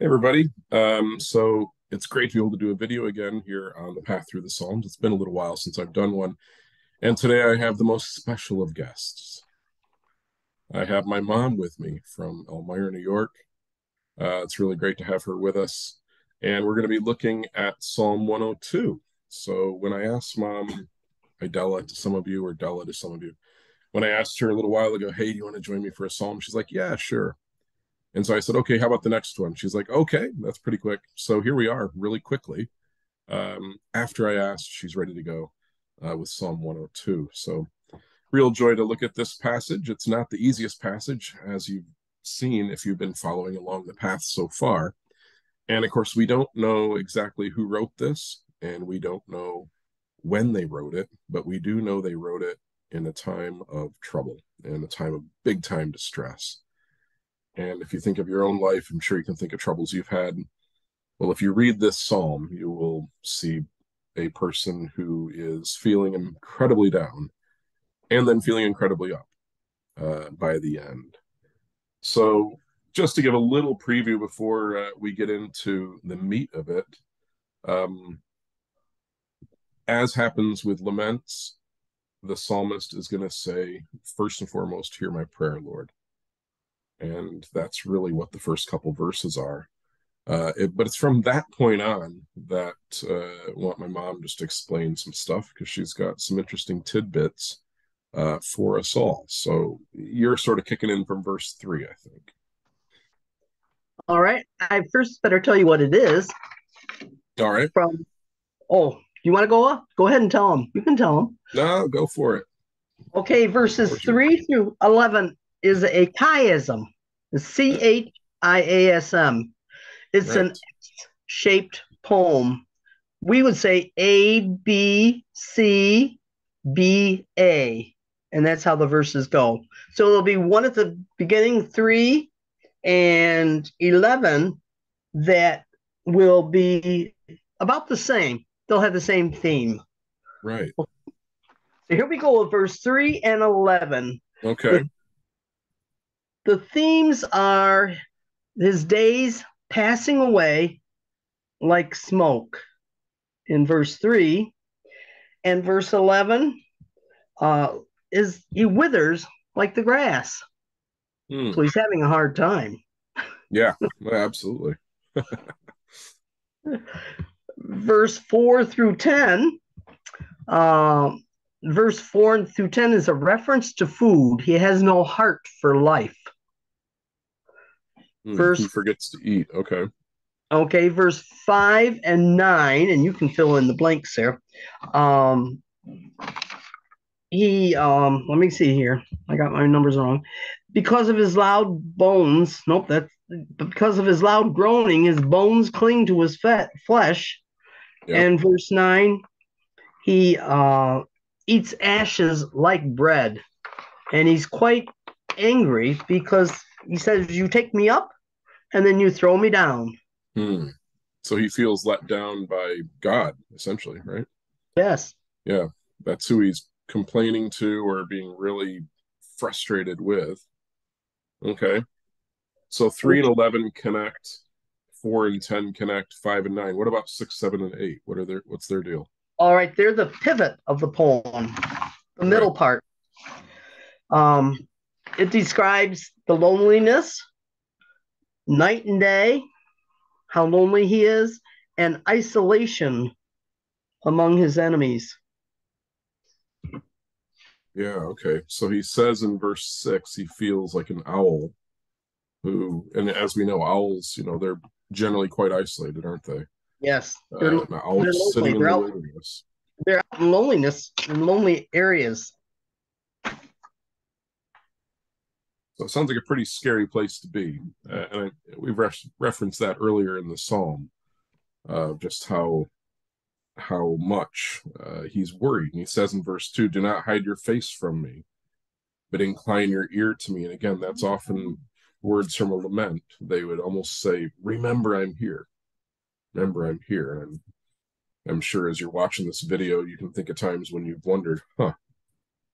Hey everybody. So it's great to be able to do a video again here on the path through the Psalms. It's been a little while since I've done one, and today I have the most special of guests. I have my mom with me from Elmira, New York. It's really great to have her with us, and we're going to be looking at Psalm 102. So when I asked Mom, Della to some of you, or Della to some of you, when I asked her a little while ago, "Hey, do you want to join me for a psalm?" She's like, "Yeah, sure." And so I said, okay, how about the next one? She's like, okay, that's pretty quick. So here we are, really quickly. After I asked, she's ready to go with Psalm 102. So, real joy to look at this passage. It's not the easiest passage, as you've seen if you've been following along the path so far. And of course, we don't know exactly who wrote this, and we don't know when they wrote it, but we do know they wrote it in a time of trouble, in a time of big time distress. And if you think of your own life, I'm sure you can think of troubles you've had. Well, if you read this psalm, you will see a person who is feeling incredibly down and then feeling incredibly up by the end. So, just to give a little preview before we get into the meat of it, um, as happens with laments, the psalmist is going to say, first and foremost, hear my prayer, Lord. And that's really what the first couple verses are. But it's from that point on that I want my mom just to explain some stuff because she's got some interesting tidbits for us all. So you're sort of kicking in from verse 3, I think. All right. I first better tell you what it is All right. from. Oh, you want to go up? Go ahead and tell them. You can tell them. No, go for it. Okay, verses 3 through 11 is a chiasm. Chiasm. It's Right. an shaped poem. We would say A, B, C, B, A. And that's how the verses go. So there'll be one at the beginning, 3 and 11, that will be about the same. They'll have the same theme. Right. So here we go with verse 3 and 11. Okay. The, the themes are his days passing away like smoke in verse 3, and verse 11 uh, is he withers like the grass. So Hmm. he's having a hard time. Yeah, absolutely. Verse 4 through 10 verse 4 through 10 is a reference to food. He has no heart for life. Hmm. He Verse forgets to eat. Okay. okay, verse 5 and 9, and you can fill in the blanks there. Um, he let me see here. I got my numbers wrong. Because of his loud bones, nope, that's because of his loud groaning, his bones cling to his flesh. Yep. And verse 9, he eats ashes like bread. And he's quite angry because he says, "You take me up and then you throw me down." Hmm. So he feels let down by God, essentially, right? Yes. Yeah. That's who he's complaining to or being really frustrated with. Okay. So 3 and 11 connect, 4 and 10 connect, 5 and 9. What about 6, 7, and 8? What's their deal? All right, they're the pivot of the poem, the Right. middle part. Um, it describes the loneliness, night and day, how lonely he is, and isolation among his enemies. Yeah, okay. So he says in verse 6 he feels like an owl who, and as we know, owls, they're generally quite isolated, aren't they? Yes, An owl they're just lonely. sitting in the wilderness. They're out in loneliness in lonely areas. So it sounds like a pretty scary place to be. We've referenced that earlier in the psalm, just how much he's worried. And he says in verse 2, do not hide your face from me, but incline your ear to me. And again, that's often words from a lament. They would almost say, remember I'm here. Remember I'm here. And I'm sure as you're watching this video, you can think of times when you've wondered,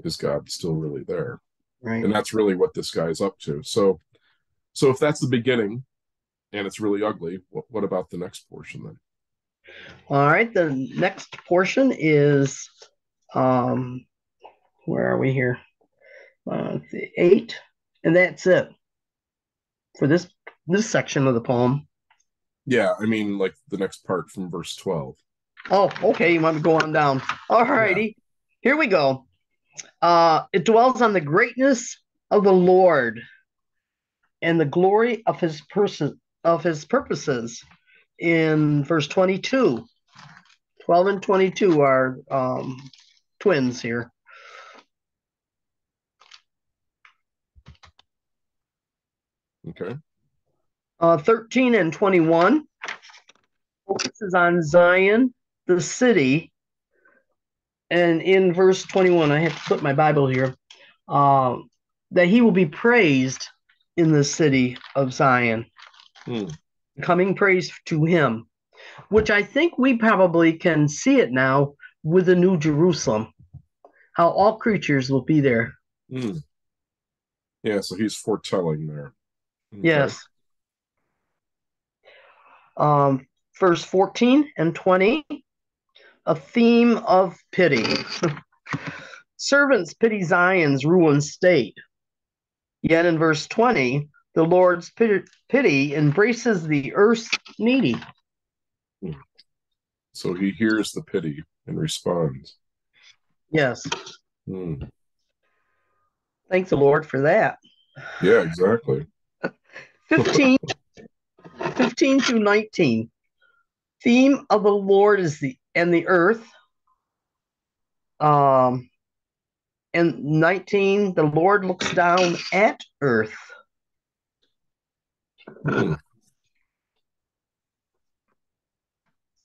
is God still really there? Right. And that's really what this guy's up to. So if that's the beginning, and it's really ugly. What about the next portion then? All right, the next portion is um, where are we here? The 8, and that's it for this section of the poem. Yeah, I mean, like the next part from verse 12. Oh, okay. You want to go on down? All Yeah. righty. Here we go. It dwells on the greatness of the Lord and the glory of his person of his purposes in verse 22. 12 and 22 are twins here. Okay. 13 and 21 focuses on Zion, the city. And in verse 21, I have to put my Bible here, that he will be praised in the city of Zion, Hmm. coming praise to him, which I think we probably can see it now with the New Jerusalem, how all creatures will be there. Hmm. Yeah, so he's foretelling there. Okay. Yes. Verse 14 and 20, a theme of pity. Servants pity Zion's ruined state. Yet in verse 20, the Lord's pity embraces the earth's needy. Hmm. So he hears the pity and responds. Yes. Hmm. Thank the Lord for that. Yeah, exactly. 15, 15 through 19. Theme of the Lord is the earth. Um, and 19, the Lord looks down at earth. Hmm.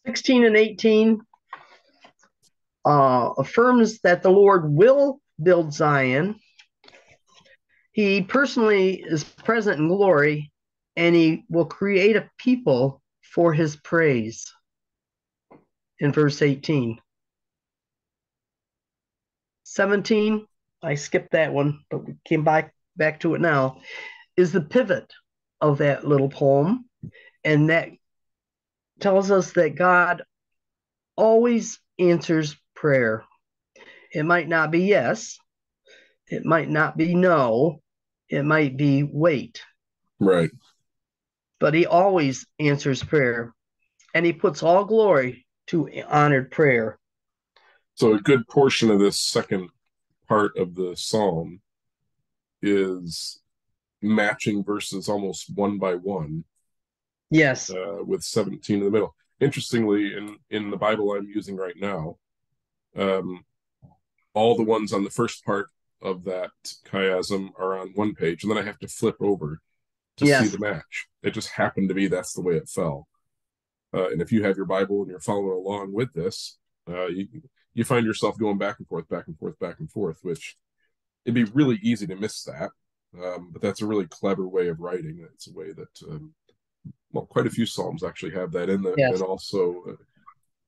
16 and 18 affirms that the Lord will build Zion. He personally is present in glory, and he will create a people for his praise in verse 18. 17, I skipped that one, but we came back to it now, is the pivot of that little poem. And that tells us that God always answers prayer. It might not be yes, it might not be no, it might be wait, Right. but he always answers prayer, and he puts all glory to honored prayer. So a good portion of this second part of the psalm is matching verses almost one by one, Yes, with 17 in the middle. Interestingly, in the Bible I'm using right now, um, all the ones on the first part of that chiasm are on one page, and then I have to flip over to see yes, the match. It just happened to be that's the way it fell. And if you have your Bible and you're following along with this, you find yourself going back and forth, back and forth, back and forth, which it'd be really easy to miss that. But that's a really clever way of writing. It's a way that well, quite a few psalms actually have that in the, and yes, also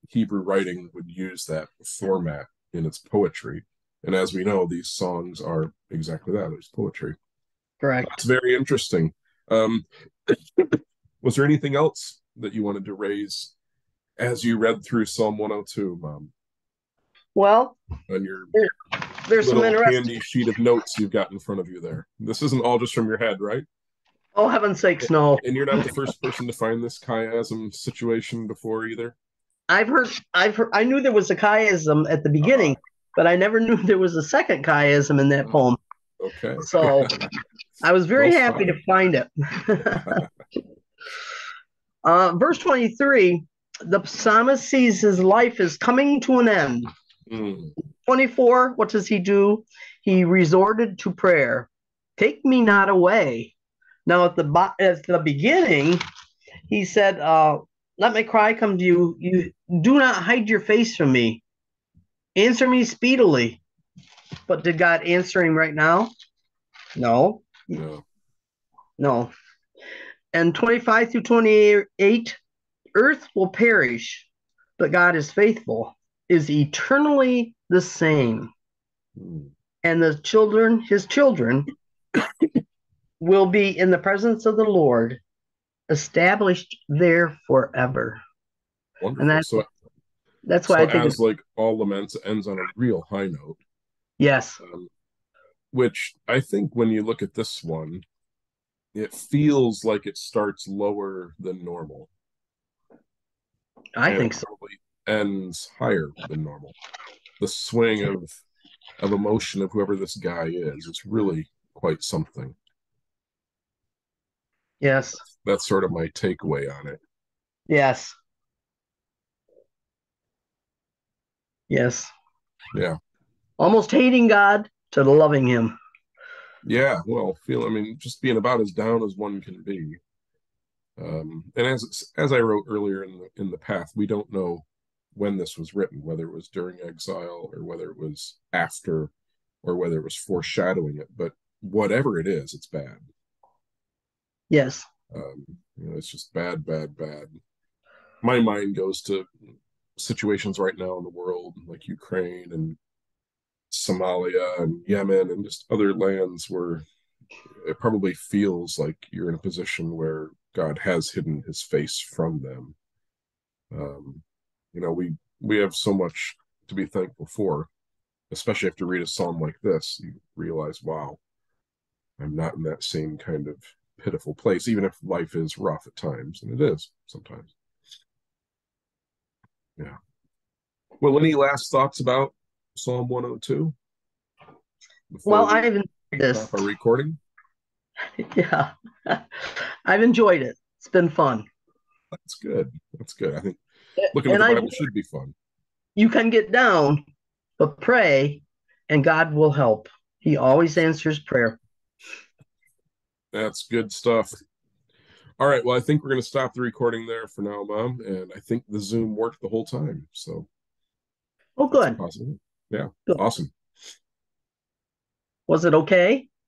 Hebrew writing would use that format in its poetry. And as we know, these songs are exactly that. There's poetry. It's correct. very interesting. Um, was there anything else that you wanted to raise as you read through Psalm 102, Mom, Well, on your there, there's some little interesting. handy sheet of notes you've got in front of you there? This isn't all just from your head, right? Oh, heaven's sakes, no. And you're not the first person to find this chiasm situation before either. I knew there was a chiasm at the beginning, Ah, but I never knew there was a second chiasm in that oh, poem. okay. So I was very Well happy to spotted. find it. Verse 23, the psalmist sees his life is coming to an end. Mm, 24, what does he do? He resorted to prayer. Take me not away. Now, at the beginning, he said, let my cry come to you. You do not hide your face from me. Answer me speedily. But did God answer him right now? No, no. no. And 25 through 28, earth will perish, but God is faithful, is eternally the same. Mm, And his children, will be in the presence of the Lord established there forever. And Wonderful. that's why So I think it's as like all laments ends on a real high note, yes, um, which I think when you look at this one, it feels like it starts lower than normal I and it think so. probably ends higher than normal. The swing of emotion of whoever this guy is, it's really quite something. Yes. That's sort of my takeaway on it. Yes. Yes. Yeah. Almost hating God to loving him. Yeah. Well, I mean, just being about as down as one can be. And as I wrote earlier in the path, we don't know when this was written, whether it was during exile or whether it was after or whether it was foreshadowing it. But whatever it is, it's bad. Yes. It's just bad, bad, bad. My mind goes to situations right now in the world, like Ukraine and Somalia and Yemen and just other lands where it probably feels like you're in a position where God has hidden his face from them. Um, we have so much to be thankful for, especially after you read a psalm like this. You realize, wow, I'm not in that same kind of pitiful place, even if life is rough at times, and it is sometimes. Yeah. Well, any last thoughts about Psalm 102 before Well, we I've enjoyed this. stop our recording? Yeah. I've enjoyed it. It's been fun. That's good. That's good. I think looking at And the I've Bible should be fun. you can get down, but pray and God will help. He always answers prayer. That's good stuff. All right. Well, I think we're going to stop the recording there for now, Mom. And I think the Zoom worked the whole time. So Oh, that's a good. possibility. Yeah. Good. Awesome. Was it okay?